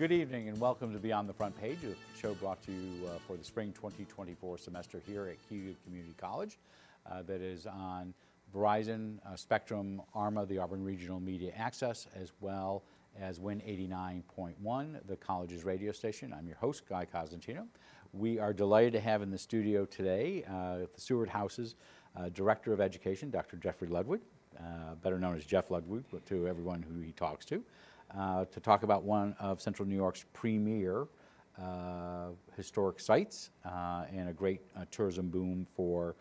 Good evening and welcome to Beyond the Front Page, a show brought to you for the spring 2024 semester here at Key Community College that is on Verizon, Spectrum, ARMA, the Auburn Regional Media Access, as well as Win 89.1, the college's radio station. I'm your host, Guy Cosentino. We are delighted to have in the studio today the Seward House's Director of Education, Dr. Jeffrey Ludwig, better known as Jeff Ludwig to everyone who he talks to talk about one of Central New York's premier historic sites and a great tourism boom for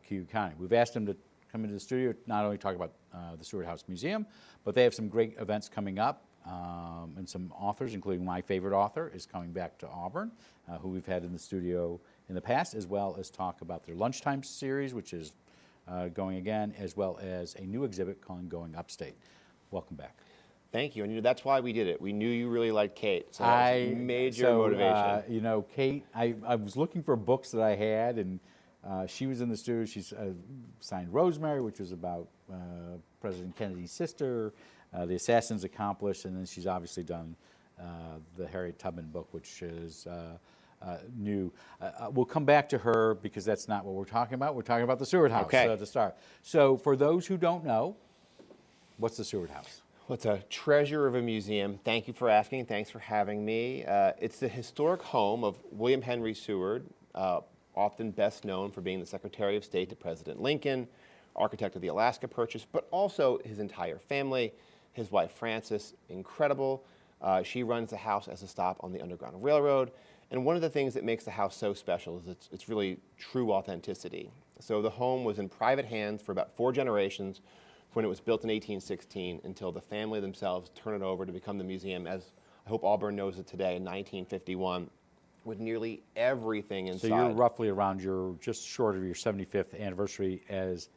Cuyahoga County. We've asked him to come into the studio to not only talk about the Seward House Museum, but they have some great events coming up and some authors, including my favorite author, is coming back to Auburn, who we've had in the studio in the past, as well as talk about their Lunchtime Series, which is going again, as well as a new exhibit called Going Upstate. Welcome back. Thank you, and that's why we did it. We knew you really liked Kate, so that was major motivation. You know, Kate, I was looking for books that I had, and she was in the studio. She's signed Rosemary, which was about President Kennedy's sister, The Assassin's Accomplice, and then she's obviously done the Harriet Tubman book, which is new. We'll come back to her because that's not what we're talking about. We're talking about the Seward House to start. So for those who don't know, what's the Seward House? Well, it's a treasure of a museum. Thank you for asking. Thanks for having me. It's the historic home of William Henry Seward, often best known for being the Secretary of State to President Lincoln, architect of the Alaska Purchase, but also his entire family. His wife, Frances, incredible. She runs the house as a stop on the Underground Railroad. And one of the things that makes the house so special is it's really true authenticity. So the home was in private hands for about 4 generations, when it was built in 1816 until the family themselves turned it over to become the museum, as I hope Auburn knows it today, in 1951, with nearly everything inside. So you're roughly around just short of your 75th anniversary as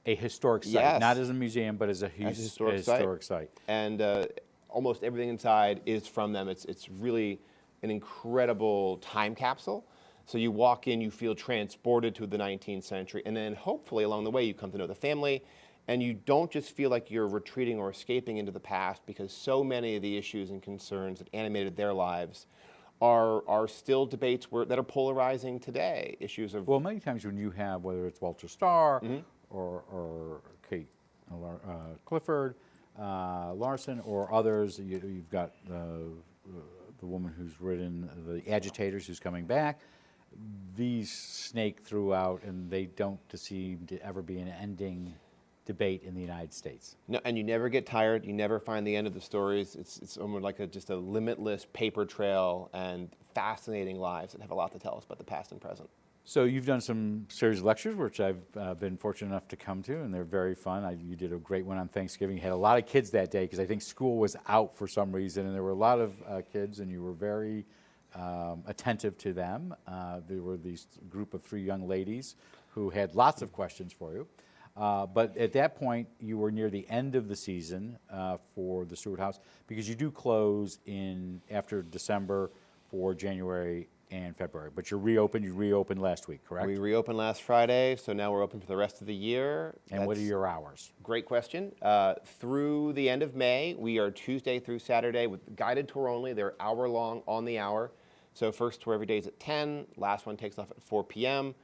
a historic site, yes. Not as a museum, but as a historic site. And almost everything inside is from them. It's really an incredible time capsule. So you walk in, you feel transported to the 19th century, and then hopefully along the way you come to know the family. And you don't just feel like you're retreating or escaping into the past, because so many of the issues and concerns that animated their lives are still debates that are polarizing today. Issues of... Well, many times when you have, whether it's Walter Starr or Kate Clifford Larson or others, you've got the woman who's written The Agitators, who's coming back. These snake throughout, and they don't seem to ever be an ending debate in the United States. No, and you never get tired. You never find the end of the stories. It's almost like just a limitless paper trail and fascinating lives that have a lot to tell us about the past and present. So you've done some series of lectures, which I've been fortunate enough to come to, and they're very fun. You did a great one on Thanksgiving. You had a lot of kids that day because I think school was out for some reason, and there were a lot of kids, and you were very attentive to them. There were these group of 3 young ladies who had lots of questions for you. But at that point, you were near the end of the season for the Seward House, because you do close after December for January and February. But you reopened last week, correct? We reopened last Friday, so now we're open for the rest of the year. And what are your hours? Great question. Through the end of May, we are Tuesday through Saturday with guided tour only. They're hour-long on the hour. So first tour every day is at 10, last one takes off at 4 p.m.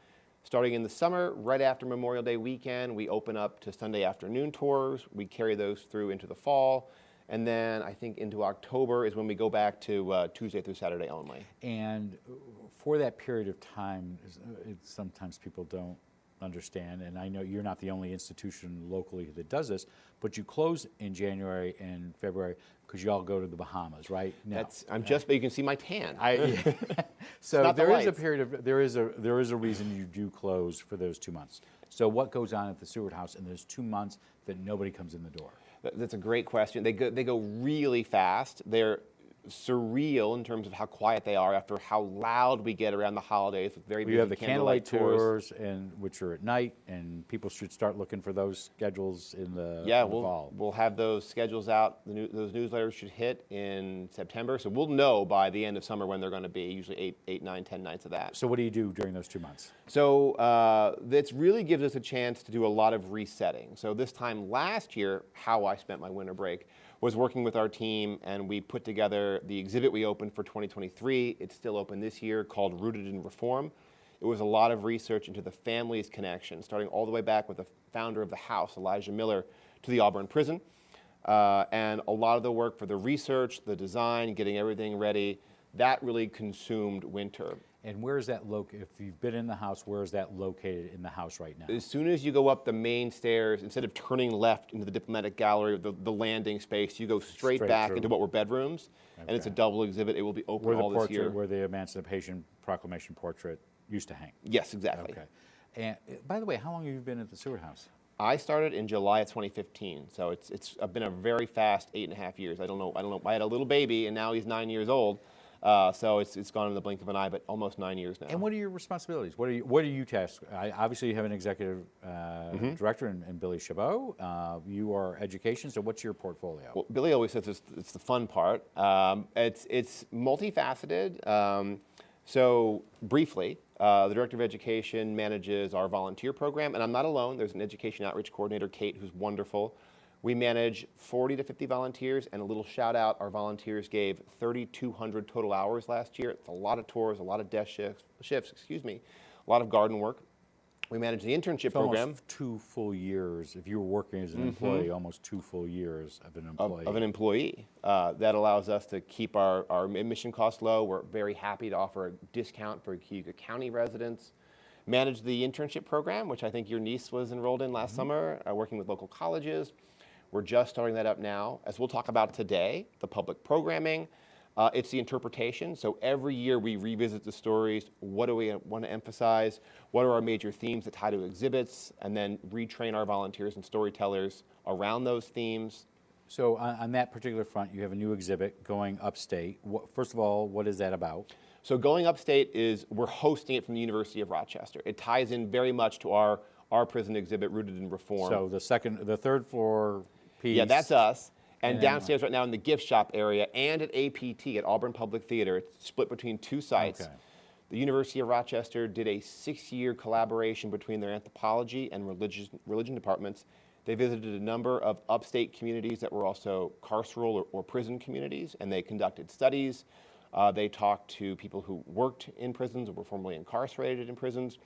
Starting in the summer, right after Memorial Day weekend, we open up to Sunday afternoon tours. We carry those through into the fall. And then I think into October is when we go back to Tuesday through Saturday only. And for that period of time, sometimes people don't understand, and I know you're not the only institution locally that does this, but you close in January and February because you all go to the Bahamas, right? No. But you can see my tan. So there is a period of there is a reason you do close for those 2 months. So what goes on at the Seward House in those 2 months that nobody comes in the door? That's a great question. They go really fast. They're surreal in terms of how quiet they are after how loud we get around the holidays with very busy You have the candlelight tours, and which are at night, and people should start looking for those schedules in the fall. We'll have those schedules out. Those newsletters should hit in September, so we'll know by the end of summer when they're going to be, usually 8, 9, 10 nights of that. So what do you do during those 2 months? So this really gives us a chance to do a lot of resetting. So this time last year, how I spent my winter break was working with our team, and we put together the exhibit we opened for 2023. It's still open this year, called Rooted in Reform. It was a lot of research into the family's connection, starting all the way back with the founder of the house, Elijah Miller, to the Auburn prison. And a lot of the work for the research, the design, getting everything ready, that really consumed winter. And where is that located? If you've been in the house, where is that located in the house right now? As soon as you go up the main stairs, instead of turning left into the diplomatic gallery, the landing space, you go straight back through. into what were bedrooms, and it's a double exhibit. It will be open all this year. Where the Emancipation Proclamation portrait used to hang. Yes, exactly. Okay. And by the way, how long have you been at the Seward House? I started in July of 2015, so it's been a very fast 8.5 years. I don't know. I had a little baby, and now he's 9 years old. So it's gone in the blink of an eye, but almost 9 years now. And what are your responsibilities? What are you tasked? Obviously, you have an executive director in Billy Chabot. You are education. So what's your portfolio? Well, Billy always says it's the fun part. It's multifaceted. So briefly, the director of education manages our volunteer program, and I'm not alone. There's an education outreach coordinator, Kate, who's wonderful. We manage 40 to 50 volunteers, and a little shout out, our volunteers gave 3,200 total hours last year. It's a lot of tours, a lot of desk shifts, a lot of garden work. We manage the internship program. Almost 2 full years. If you were working as an employee, almost 2 full years of an employee. Of an employee. That allows us to keep our admission costs low. We're very happy to offer a discount for Cayuga County residents. Manage the internship program, which I think your niece was enrolled in last summer, working with local colleges. We're just starting that up now. As we'll talk about today, the public programming, it's the interpretation. So every year we revisit the stories. What do we want to emphasize? What are our major themes that tie to exhibits? And then retrain our volunteers and storytellers around those themes. So on that particular front, you have a new exhibit going upstate. First of all, what is that about? So going upstate is, we're hosting it from the University of Rochester. It ties in very much to our prison exhibit, Rooted in Reform. So the third floor piece. Yeah, that's us. And downstairs right now in the gift shop area and at APT, at Auburn Public Theater, it's split between 2 sites. Okay. The University of Rochester did a 6-year collaboration between their anthropology and religion departments. They visited a number of upstate communities that were also carceral or prison communities, and they conducted studies. They talked to people who worked in prisons or were formerly incarcerated in prisons.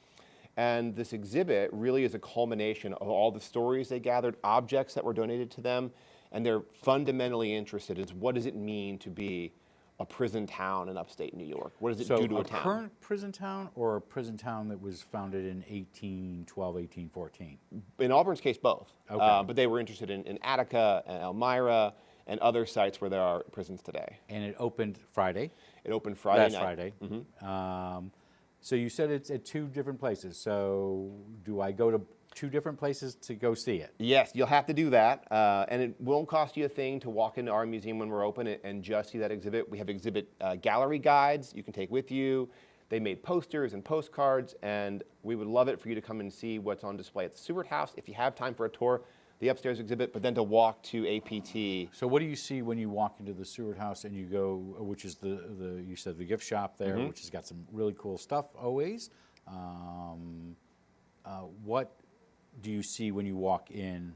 And this exhibit really is a culmination of all the stories they gathered, objects that were donated to them, and they're fundamentally interested in what does it mean to be a prison town in upstate New York? What does it do to a town? So a current prison town or a prison town that was founded in 1812, 1814? In Auburn's case, both. Okay. But they were interested in Attica and Elmira and other sites where there are prisons today. And it opened Friday? It opened Friday night. Friday. So you said it's at 2 different places. So do I go to 2 different places to go see it? Yes, you'll have to do that. And it won't cost you a thing to walk into our museum when we're open and just see that exhibit. We have exhibit gallery guides you can take with you. They made posters and postcards, and we would love it for you to come and see what's on display at the Seward House. If you have time for a tour, the upstairs exhibit, but then to walk to APT. So what do you see when you walk into the Seward House and you go, which is you said the gift shop there, which has got some really cool stuff always. What do you see when you walk in?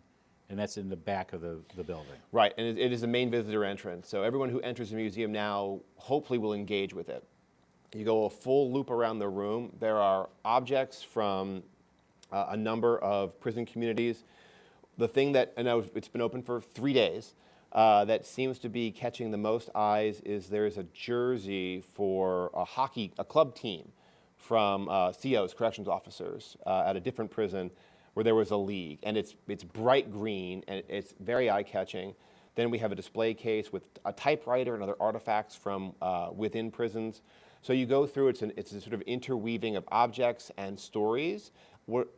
And that's in the back of the building. Right, and it is the main visitor entrance. So everyone who enters the museum now hopefully will engage with it. You go a full loop around the room. There are objects from a number of prison communities. The thing that, I know it's been open for 3 days, that seems to be catching the most eyes is there's a jersey for a club team from COs, corrections officers, at a different prison where there was a league. And it's bright green, and it's very eye-catching. Then we have a display case with a typewriter and other artifacts from within prisons. So you go through, it's a sort of interweaving of objects and stories.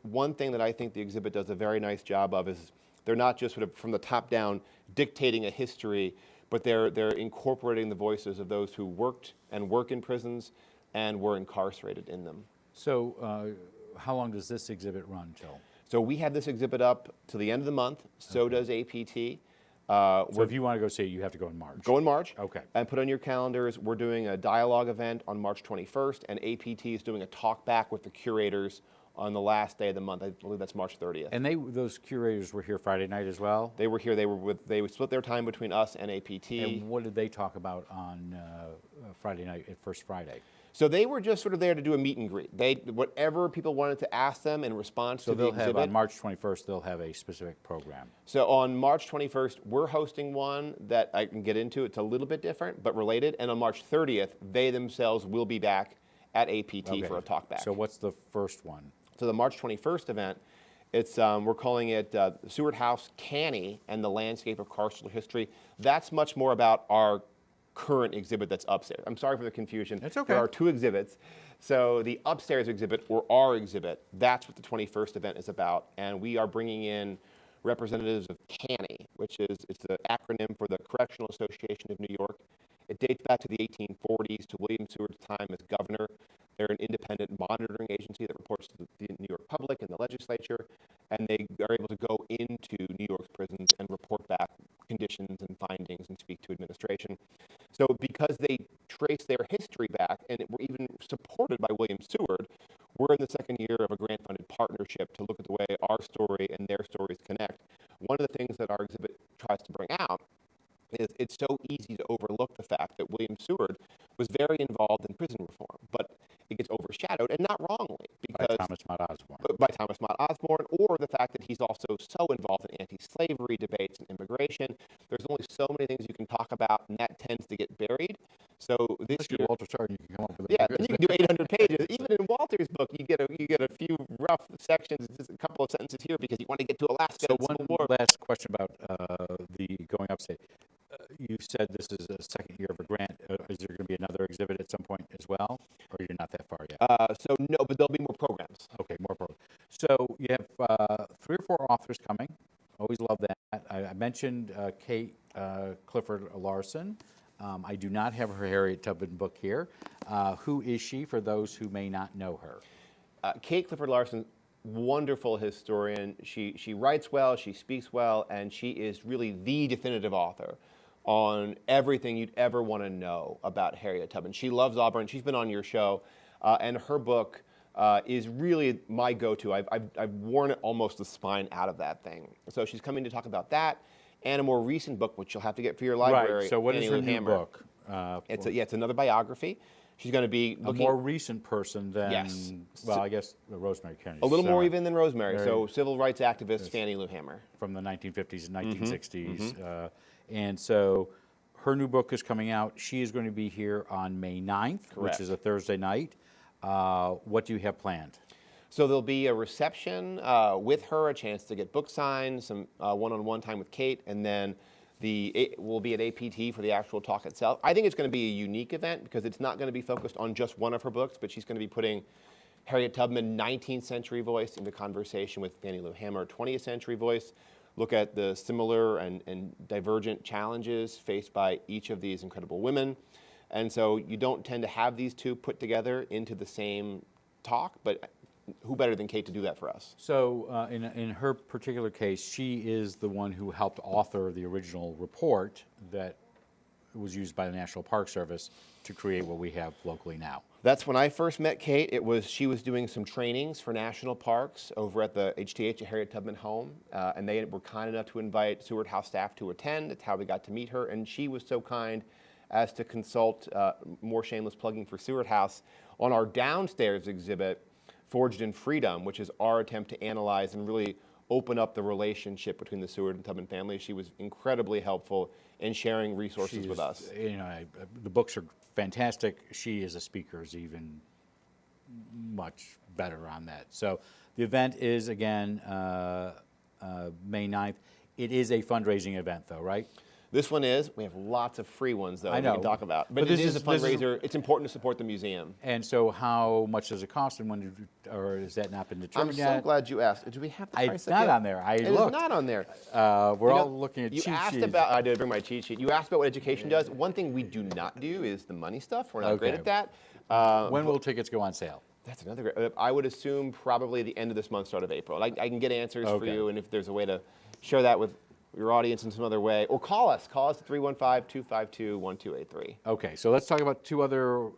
One thing that I think the exhibit does a very nice job of is they're not just sort of from the top down dictating a history, but they're incorporating the voices of those who worked and work in prisons and were incarcerated in them. So how long does this exhibit run till? So we have this exhibit up to the end of the month. So does APT. So if you want to go see it, you have to go in March. Go in March. Okay. And put on your calendars, we're doing a dialogue event on March 21st, and APT is doing a talk back with the curators on the last day of the month. I believe that's March 30th. And those curators were here Friday night as well? They were here. They would split their time between us and APT. And what did they talk about on Friday night, at First Friday? So they were just sort of there to do a meet and greet. Whatever people wanted to ask them in response to the exhibit. So they'll have, on March 21st, they'll have a specific program. So on March 21st, we're hosting one that I can get into. It's a little bit different, but related. And on March 30th, they themselves will be back at APT for a talk back. So what's the first one? So the March 21st event, it's we're calling it Seward House, Canny, and the Landscape of Carceral History. That's much more about our current exhibit that's upstairs. I'm sorry for the confusion. It's okay. There are two exhibits. So the upstairs exhibit, or our exhibit, that's what the 21st event is about. And we are bringing in representatives of CANY, which is it's the acronym for the Correctional Association of New York. It dates back to the 1840s, to William Seward's time as governor. They're an independent monitoring agency that reports to the New York public and the legislature, and they are able to go into New York's prisons and report back conditions and findings and speak to administration. So because they trace their history back and were even supported by William Seward, we're in the second year of a grant-funded partnership to look at the way our story and their stories connect. One of the things that our exhibit tries to bring out is it's so easy to overlook the fact that William Seward was very involved in prison reform, but it gets overshadowed, and not wrongly, because by Thomas Mott Osborne. By Thomas Mott Osborne, or the fact that he's also so involved in anti-slavery debates and immigration. There's only so many things you can talk about, and that tends to get buried. So this year, Walter Sargent, you can come up with and you can do 800 pages. Even in Walter's book, you get a few rough sections, just a couple of sentences here because you want to get to Alaska. So and one Civil War. last question about the going upstate. You said this is a second year of a grant. Is there going to be another exhibit at some point as well, or you're not that far yet? So no, but there'll be more programs. Okay, more programs. So you have 3 or 4 authors coming. Always love that. I mentioned Kate Clifford Larson. I do not have her Harriet Tubman book here. Who is she, for those who may not know her? Kate Clifford Larson, wonderful historian. She writes well, she speaks well, and she is really the definitive author on everything you'd ever want to know about Harriet Tubman. She loves Auburn. She's been on your show, and her book is really my go-to. I've worn it almost the spine out of that thing. So she's coming to talk about that, and a more recent book, which you'll have to get for your library. Right. So what is her new book? It's another biography. She's going to be looking a more recent person than, yes. Well, I guess Rosemary Kennedy. A little more even than Rosemary. So civil rights activist Fannie Lou Hamer. From the 1950s and 1960s. And so her new book is coming out. She is going to be here on May 9th, which is a Thursday night. What do you have planned? So there'll be a reception with her, a chance to get book signed, some one-on-one time with Kate, and then we'll be at APT for the actual talk itself. I think it's going to be a unique event because it's not going to be focused on just one of her books, but she's going to be putting Harriet Tubman, 19th century voice, into conversation with Fannie Lou Hamer, 20th century voice, look at the similar and divergent challenges faced by each of these incredible women. And so you don't tend to have these two put together into the same talk, but who better than Kate to do that for us? So in her particular case, she is the one who helped author the original report that was used by the National Park Service to create what we have locally now. That's when I first met Kate. She was doing some trainings for national parks over at the HTH at Harriet Tubman Home, and they were kind enough to invite Seward House staff to attend. That's how we got to meet her, and she was so kind as to consult, more shameless plugging for Seward House, on our downstairs exhibit, Forged in Freedom, which is our attempt to analyze and really open up the relationship between the Seward and Tubman families. She was incredibly helpful in sharing resources with us. You know, the books are fantastic. She as a speaker is even much better on that. So the event is, again, May 9th. It is a fundraising event, though, right? This one is. We have lots of free ones, though, I know. we can talk about. But it is a fundraiser. It's important to support the museum. And so how much does it cost, and when, or has that not been determined yet? I'm so glad you asked. Do we have the price? It's not on there. I looked. It is not on there. We're all looking at cheat sheets. You asked about, I did bring my cheat sheet. You asked about what education does. One thing we do not do is the money stuff. We're not great at that. When will tickets go on sale? That's another great, I would assume probably the end of this month, start of April. I can get answers for you, and if there's a way to share that with your audience in some other way, or call us. Call us at 315-252-1283. Okay, so let's talk about 2 other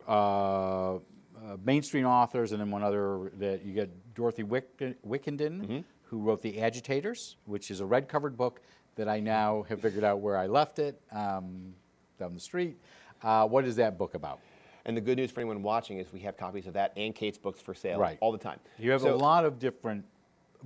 mainstream authors, and then one other that you get Dorothy Wickenden, who wrote The Agitators, which is a red-covered book that I now have figured out where I left it, down the street. What is that book about? And the good news for anyone watching is we have copies of that and Kate's books for sale Right. all the time. You have a lot of different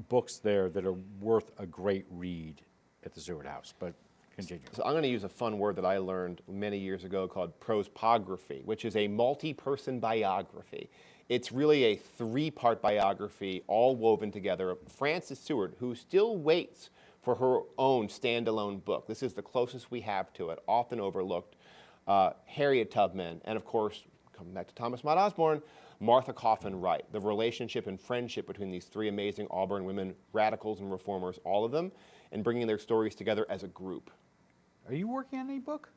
books there that are worth a great read at the Seward House, but continue. So I'm going to use a fun word that I learned many years ago called prosopography, which is a multi-person biography. It's really a three-part biography all woven together of Frances Seward, who still waits for her own standalone book. This is the closest we have to it, often overlooked. Harriet Tubman, and of course, coming back to Thomas Mott Osborne, Martha Coffin Wright, the relationship and friendship between these three amazing Auburn women, radicals and reformers, all of them, and bringing their stories together as a group. Are you working on any book?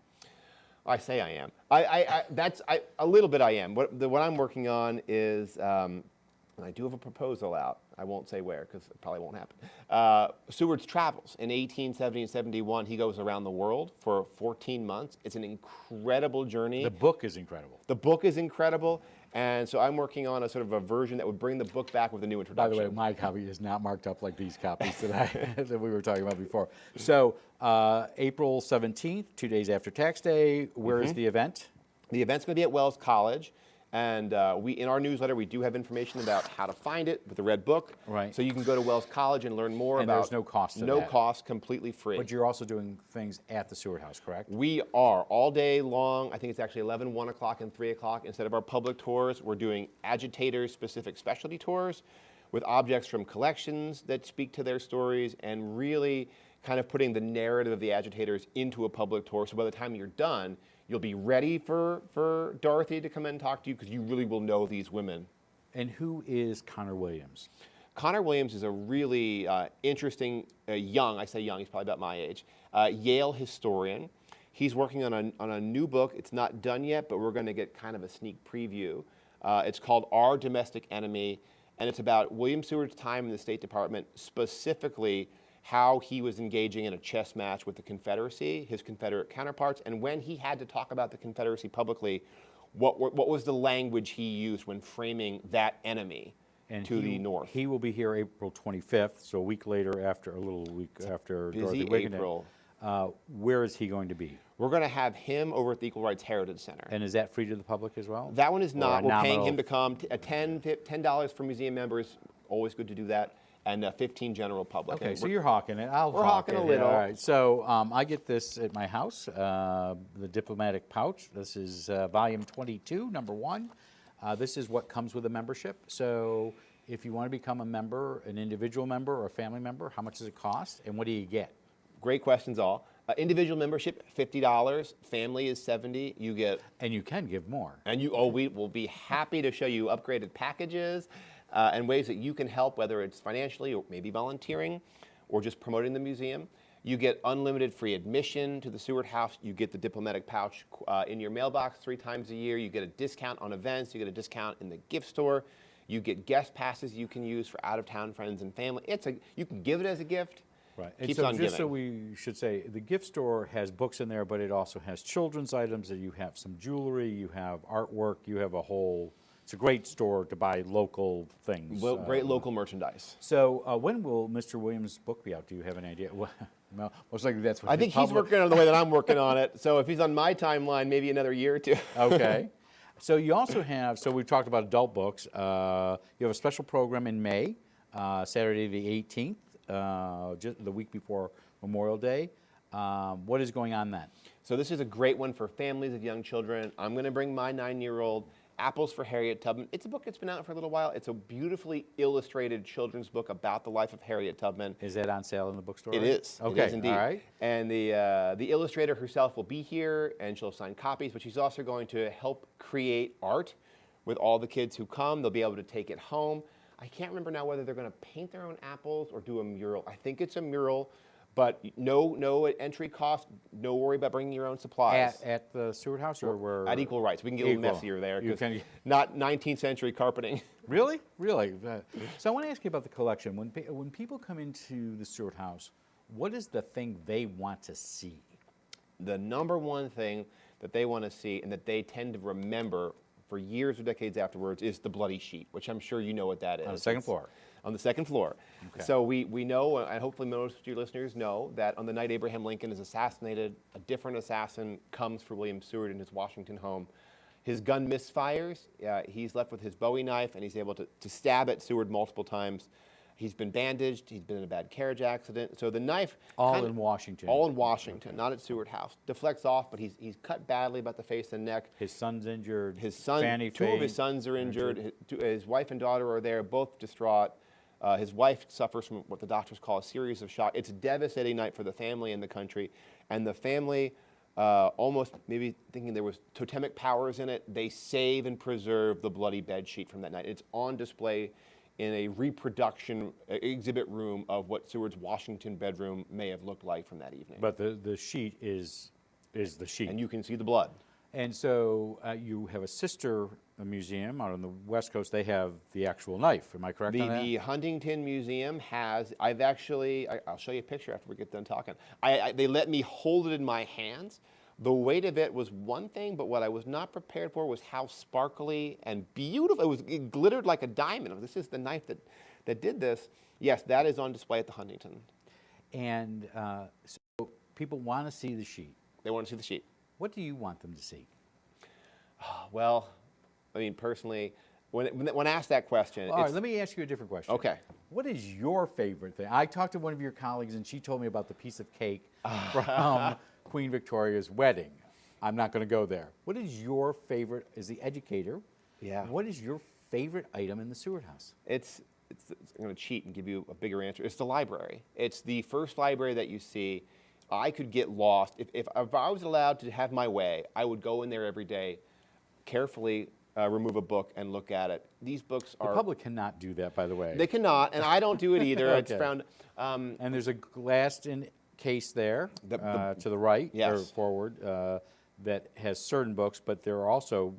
I say I am. A little bit I am. What I'm working on is, and I do have a proposal out. I won't say where because it probably won't happen. Seward's travels. In 1870 and 71, he goes around the world for 14 months. It's an incredible journey. The book is incredible. The book is incredible. And so I'm working on a sort of a version that would bring the book back with a new introduction. By the way, my copy is not marked up like these copies that we were talking about before. So April 17th, 2 days after tax day, where is the event? The event's going to be at Wells College. And in our newsletter, we do have information about how to find it with the red book. Right. So you can go to Wells College and learn more about. And there's no cost to No that. cost, completely free. But you're also doing things at the Seward House, correct? We are all day long. I think it's actually 11, 1 o'clock, and 3 o'clock. Instead of our public tours, we're doing agitators-specific specialty tours with objects from collections that speak to their stories and really kind of putting the narrative of the agitators into a public tour. So by the time you're done, you'll be ready for Dorothy to come in and talk to you because you really will know these women. And who is Connor Williams? Connor Williams is a really interesting, young, I say young, he's probably about my age, Yale historian. He's working on a new book. It's not done yet, but we're going to get kind of a sneak preview. It's called Our Domestic Enemy, and it's about William Seward's time in the State Department, specifically how he was engaging in a chess match with the Confederacy, his Confederate counterparts, and when he had to talk about the Confederacy publicly, what was the language he used when framing that enemy to the north. He will be here April 25th, so a week later, after a little week after Busy Dorothy Wickenden. April. Where is he going to be? We're going to have him over at the Equal Rights Heritage Center. And is that free to the public as well? That one is not. Or We're paying nominal? him to come. $10 for museum members, always good to do that, and 15 general public. Okay, And so we're- you're hawking it. We're hawking a little. All right, so I get this at my house, the Diplomatic Pouch. This is volume 22, number 1. This is what comes with a membership. So if you want to become a member, an individual member or a family member, how much does it cost and what do you get? Great questions all. Individual membership, $50. Family is $70. You get, And you can give more. and we will be happy to show you upgraded packages and ways that you can help, whether it's financially or maybe volunteering or just promoting the museum. You get unlimited free admission to the Seward House. You get the Diplomatic Pouch in your mailbox 3 times a year. You get a discount on events. You get a discount in the gift store. You get guest passes you can use for out-of-town friends and family. You can give it as a gift. Right. And Keeps so on just so giving. we should say, the gift store has books in there, but it also has children's items, and you have some jewelry, you have artwork, you have a whole, it's a great store to buy local things. Well, great local merchandise. So when will Mr. Williams' book be out? Do you have an idea? Well, most likely that's what I think he's working on it the way that I'm working on it. So if he's on my timeline, maybe another year or two. Okay. So you also have, so we've talked about adult books. You have a special program in May, Saturday the 18th, just the week before Memorial Day. What is going on then? So this is a great one for families of young children. I'm going to bring my 9-year-old, Apples for Harriet Tubman. It's a book that's been out for a little while. It's a beautifully illustrated children's book about the life of Harriet Tubman. Is that on sale in the bookstore? It is. Okay, It is indeed. all right. And the illustrator herself will be here, and she'll sign copies, but she's also going to help create art with all the kids who come. They'll be able to take it home. I can't remember now whether they're going to paint their own apples or do a mural. I think it's a mural, but no entry cost. No worry about bringing your own supplies. At the Seward House or where? At Equal Rights. We can get a little Equal. messier there You because can- not 19th century carpeting. Really? Really? So I want to ask you about the collection. When people come into the Seward House, what is the thing they want to see? The number one thing that they want to see and that they tend to remember for years or decades afterwards is the bloody sheet, which I'm sure you know what that is. On the second floor. On the second floor. Okay. So we know, and hopefully most of your listeners know, that on the night Abraham Lincoln is assassinated, a different assassin comes for William Seward in his Washington home. His gun misfires. He's left with his Bowie knife, and he's able to stab at Seward multiple times. He's been bandaged. He's been in a bad carriage accident. So the knife... All in Washington. All in Washington, not at Seward House. Deflects off, but he's cut badly about the face and neck. His son's injured. His son, Fanny two of Faye his sons are injured. His wife and daughter are there, both distraught. His wife suffers from what the doctors call a series of shock. It's a devastating night for the family and the country. And the family, almost maybe thinking there was totemic powers in it, they save and preserve the bloody bed sheet from that night. It's on display in a reproduction exhibit room of what Seward's Washington bedroom may have looked like from that evening. But the sheet is the sheet. And you can see the blood. And so you have a sister museum out on the West Coast. They have the actual knife. Am I correct on that? The Huntington Museum has, I'll show you a picture after we get done talking. They let me hold it in my hands. The weight of it was one thing, but what I was not prepared for was how sparkly and beautiful. It glittered like a diamond. This is the knife that did this. Yes, that is on display at the Huntington. And so people want to see the sheet. They want to see the sheet. What do you want them to see? Well, I mean, personally, when asked that question... All right, let me ask you a different question. Okay. What is your favorite thing? I talked to one of your colleagues, and she told me about the piece of cake from Queen Victoria's wedding. I'm not going to go there. What is your favorite, as the educator, what is your favorite item in the Seward House? I'm going to cheat and give you a bigger answer. It's the library. It's the first library that you see. I could get lost. If I was allowed to have my way, I would go in there every day, carefully remove a book and look at it. These books are... The public cannot do that, by the way. They cannot, and I don't do it either. Okay. It's found... and there's a glassed-in case there to the right or forward that has certain books, but there are also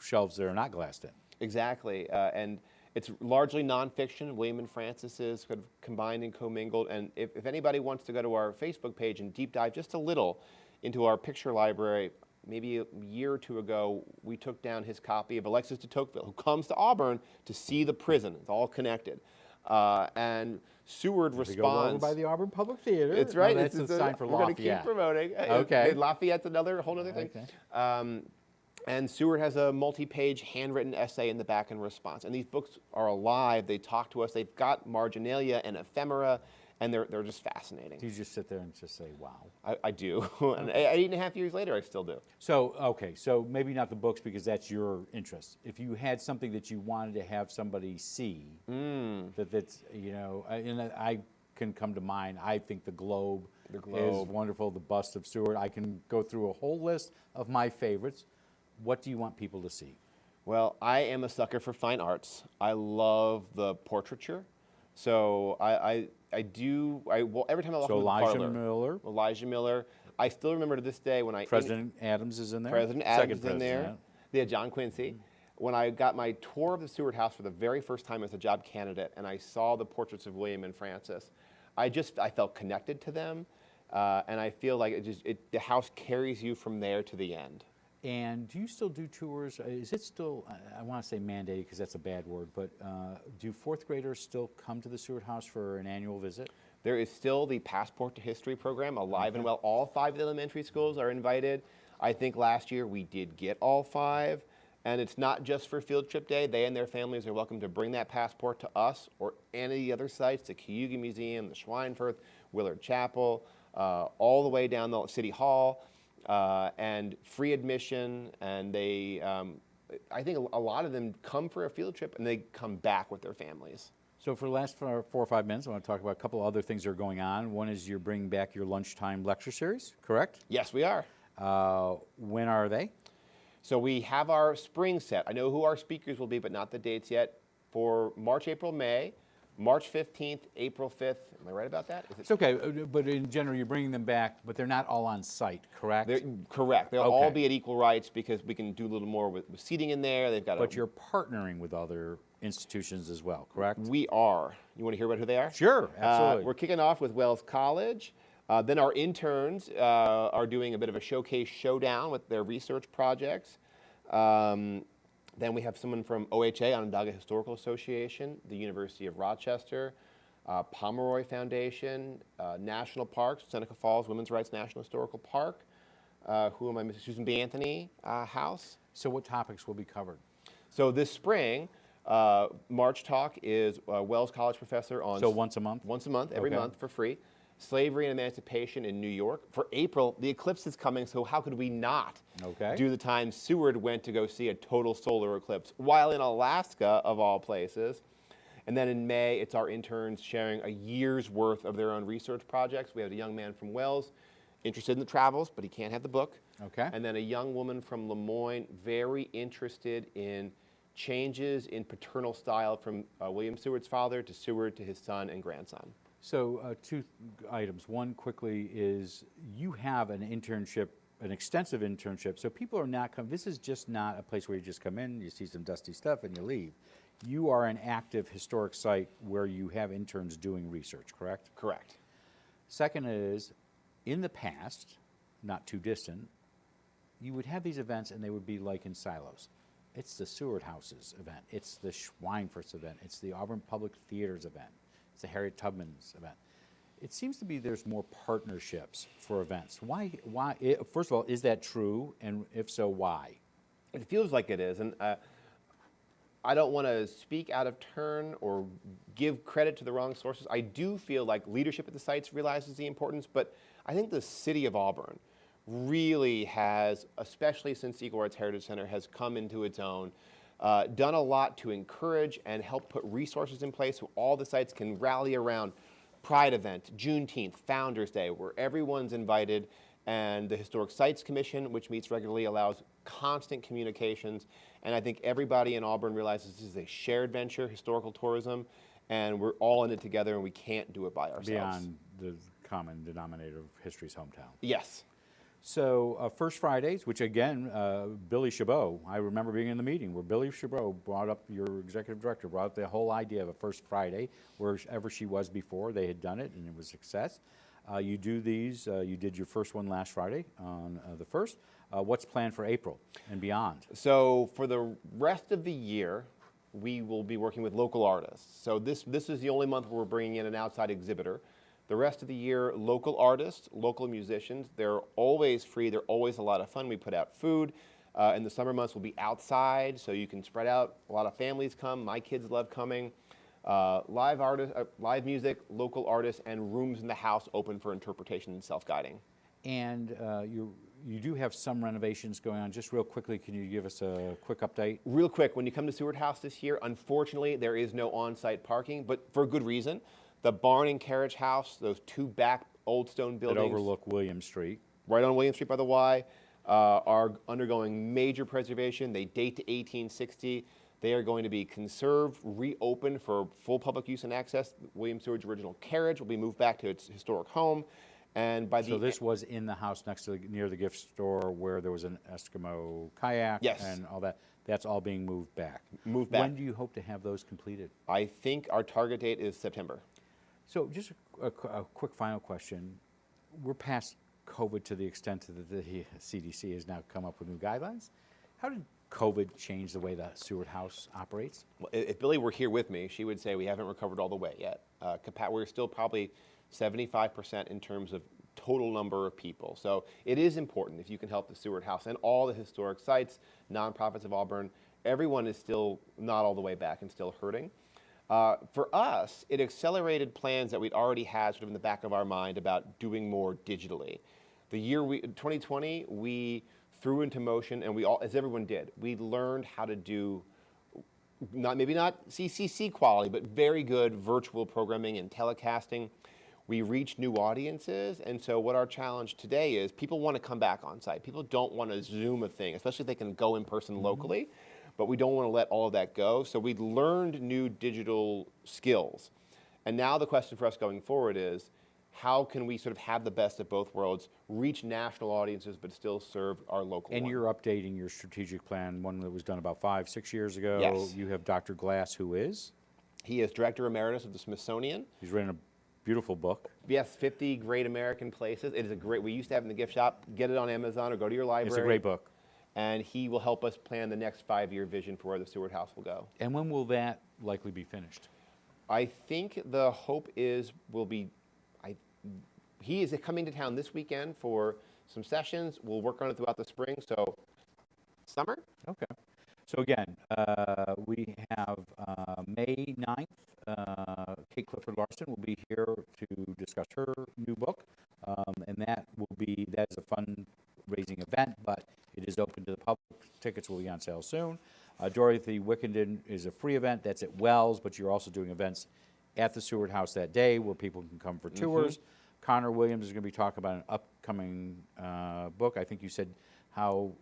shelves that are not glassed in. Exactly, and it's largely nonfiction. William and Francis is kind of combined and commingled, and if anybody wants to go to our Facebook page and deep dive just a little into our picture library, maybe a year or two ago, we took down his copy of Alexis de Tocqueville, who comes to Auburn to see the prison. It's all connected. And Seward responds... We go over by the Auburn Public Theater. It's right. No, that's a sign for Lafayette. We're going to keep promoting. Okay. Lafayette's a whole other thing. Okay. And Seward has a multi-page handwritten essay in the back in response. And these books are alive. They talk to us. They've got marginalia and ephemera, and they're just fascinating. Do you just sit there and just say, wow? I do. And 8.5 years later, I still do. So, okay, so maybe not the books because that's your interest. If you had something that you wanted to have somebody see, that's, you know, and I can come to mind, I think the Globe is wonderful, the bust of Seward. I can go through a whole list of my favorites. What do you want people to see? Well, I am a sucker for fine arts. I love the portraiture. So every time I walk into the parlor, Elijah Miller. I still remember to this day when President Adams is in there. President Adams is in there. They had John Quincy. When I got my tour of the Seward House for the very first time as a job candidate, and I saw the portraits of William and Francis, I felt connected to them, and I feel like the house carries you from there to the end. And do you still do tours? Is it still, I want to say mandated because that's a bad word, but do fourth graders still come to the Seward House for an annual visit? There is still the Passport to History program, alive and well. All 5 of the elementary schools are invited. I think last year we did get all 5. And it's not just for field trip day. They and their families are welcome to bring that passport to us or any of the other sites, the Cayuga Museum, the Schweinfurth, Willard Chapel, all the way down the City Hall. And free admission, and they, I think a lot of them come for a field trip and they come back with their families. So for the last 4 or 5 minutes, I want to talk about a couple other things that are going on. One is you're bringing back your lunchtime lecture series, correct? Yes, we are. When are they? So we have our spring set. I know who our speakers will be, but not the dates yet. For March, April, May, March 15th, April 5th. Am I right about that? It's okay, but in general, you're bringing them back, but they're not all on site, correct? Correct. They'll all be at equal rights because we can do a little more with seating in there. They've got. But you're partnering with other institutions as well, correct? We are. You want to hear about who they are? Sure, absolutely. We're kicking off with Wells College. Then our interns are doing a bit of a showcase showdown with their research projects. Then we have someone from OHA, Onondaga Historical Association, the University of Rochester, Pomeroy Foundation, National Parks, Seneca Falls Women's Rights National Historical Park, who am I missing? Susan B. Anthony House. So what topics will be covered? So this spring, March Talk is a Wells College professor on... So once a month? Once a month, every Okay. month for free. Slavery and Emancipation in New York. For April, the eclipse is coming, so how could we not do the time Seward went to go see a total solar eclipse while in Alaska, of all places. And then in May, it's our interns sharing a year's worth of their own research projects. We have a young man from Wells interested in the travels, but he can't have the book. Okay. And then a young woman from Lemoyne, very interested in changes in paternal style from William Seward's father to Seward to his son and grandson. So two items. One quickly is you have an internship, an extensive internship, so people are not this is just not a place where you just come in, you see some dusty stuff and you leave. You are an active historic site where you have interns doing research, correct? Correct. Second is, in the past, not too distant, you would have these events and they would be like in silos. It's the Seward House's event, it's the Schweinfurth's event, it's the Auburn Public Theater's event, it's the Harriet Tubman's event. It seems to be there's more partnerships for events. Why, first of all, is that true? And if so, why? It feels like it is. And I don't want to speak out of turn or give credit to the wrong sources. I do feel like leadership at the sites realizes the importance, but I think the city of Auburn really has, especially since Eagle Rights Heritage Center has come into its own, done a lot to encourage and help put resources in place so all the sites can rally around Pride event, Juneteenth, Founders Day, where everyone's invited, and the Historic Sites Commission, which meets regularly, allows constant communications. And I think everybody in Auburn realizes this is a shared venture, historical tourism, and we're all in it together, and we can't do it by ourselves. Beyond the common denominator of history's hometown. Yes. So First Fridays, which again, Billy Chabot, I remember being in the meeting where Billy Chabot brought up, your executive director, brought up the whole idea of a First Friday, wherever she was before, they had done it and it was a success. You do these, you did your first one last Friday on the 1st. What's planned for April and beyond? So for the rest of the year, we will be working with local artists. So this is the only month where we're bringing in an outside exhibitor. The rest of the year, local artists, local musicians, they're always free, they're always a lot of fun. We put out food. In the summer months, we'll be outside, so you can spread out. A lot of families come, my kids love coming. Live music, local artists, and rooms in the house open for interpretation and self-guiding. And you do have some renovations going on. Just real quickly, can you give us a quick update? Real quick, when you come to Seward House this year, unfortunately, there is no on-site parking, but for good reason. The barn and carriage house, those two back old stone buildings That overlook William Street. right on William Street by the Y, are undergoing major preservation. They date to 1860. They are going to be conserved, reopened for full public use and access. William Seward's original carriage will be moved back to its historic home. And by So this was in the house next to near the gift store where there was an Eskimo kayak Yes. and all that. That's all being moved back. Moved back. When do you hope to have those completed? I think our target date is September. So just a quick final question. We're past COVID to the extent that the CDC has now come up with new guidelines. How did COVID change the way the Seward House operates? Well, if Billy were here with me, she would say we haven't recovered all the way yet. We're still probably 75% in terms of total number of people. So it is important if you can help the Seward House and all the historic sites, nonprofits of Auburn. Everyone is still not all the way back and still hurting. For us, it accelerated plans that we'd already had sort of in the back of our mind about doing more digitally. The year 2020, we threw into motion, and we all, as everyone did, we learned how to do maybe not CCC quality, but very good virtual programming and telecasting. We reach new audiences, and so what our challenge today is, people want to come back on site. People don't want to Zoom a thing, especially if they can go in person locally, but we don't want to let all of that go. So we learned new digital skills. And now the question for us going forward is, how can we sort of have the best of both worlds, reach national audiences, but still serve our local And one? you're updating your strategic plan, one that was done about 5-6 years ago. Yes. You have Dr. Glass, who is? He is Director Emeritus of the Smithsonian. He's written a beautiful book. Yes, 50 Great American Places. It is a great, we used to have it in the gift shop. Get it on Amazon or go to your library. It's a great book. and he will help us plan the next 5-year vision for where the Seward House will go. And when will that likely be finished? I think the hope is he is coming to town this weekend for some sessions. We'll work on it throughout the spring, so summer? Okay. So again, we have May 9th, Kate Clifford Larson will be here to discuss her new book, and that is a fundraising event, but it is open to the public. Tickets will be on sale soon. Dorothy Wickenden is a free event. That's at Wells, but you're also doing events at the Seward House that day where people can come for tours. Connor Williams is going to be talking about an upcoming book. I think you said how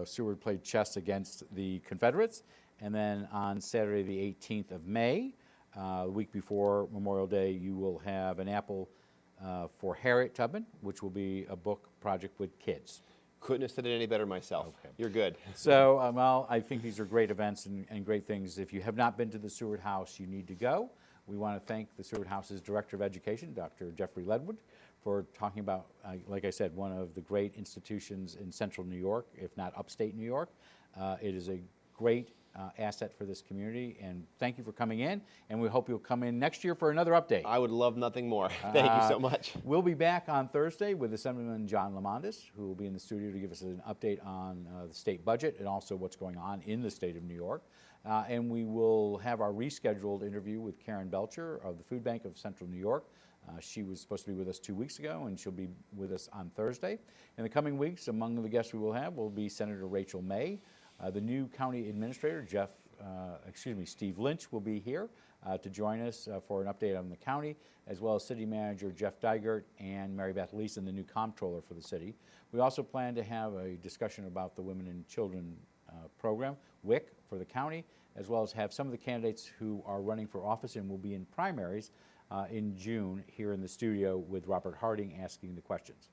Seward played chess against the Confederates. And then on Saturday, the 18th of May, the week before Memorial Day, you will have an Apple for Harriet Tubman, which will be a book project with kids. Couldn't have said it any better myself. Okay. You're good. So, well, I think these are great events and great things. If you have not been to the Seward House, you need to go. We want to thank the Seward House's Director of Education, Dr. Jeffrey Ludwig, for talking about, like I said, one of the great institutions in central New York, if not upstate New York. It is a great asset for this community, and thank you for coming in, and we hope you'll come in next year for another update. I would love nothing more. Thank you so much. We'll be back on Thursday with Assemblyman John Lamondis, who will be in the studio to give us an update on the state budget and also what's going on in the state of New York. And we will have our rescheduled interview with Karen Belcher of the Food Bank of Central New York. She was supposed to be with us 2 weeks ago, and she'll be with us on Thursday. In the coming weeks, among the guests we will have will be Senator Rachel May. The new county administrator, Steve Lynch, will be here to join us for an update on the county, as well as city manager Jeff Dygert and Mary Beth Leeson, the new comptroller for the city. We also plan to have a discussion about the Women and Children program, WIC, for the county, as well as have some of the candidates who are running for office and will be in primaries in June here in the studio with Robert Harding asking the questions.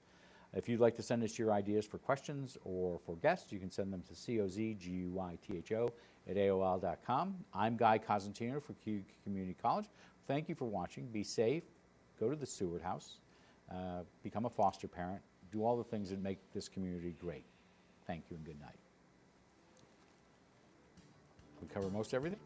If you'd like to send us your ideas for questions or for guests, you can send them to cozguytho@aol.com. I'm Guy Cosentino for Q Community College. Thank you for watching. Be safe. Go to the Seward House. Become a foster parent. Do all the things that make this community great. Thank you and good night. We cover most everything.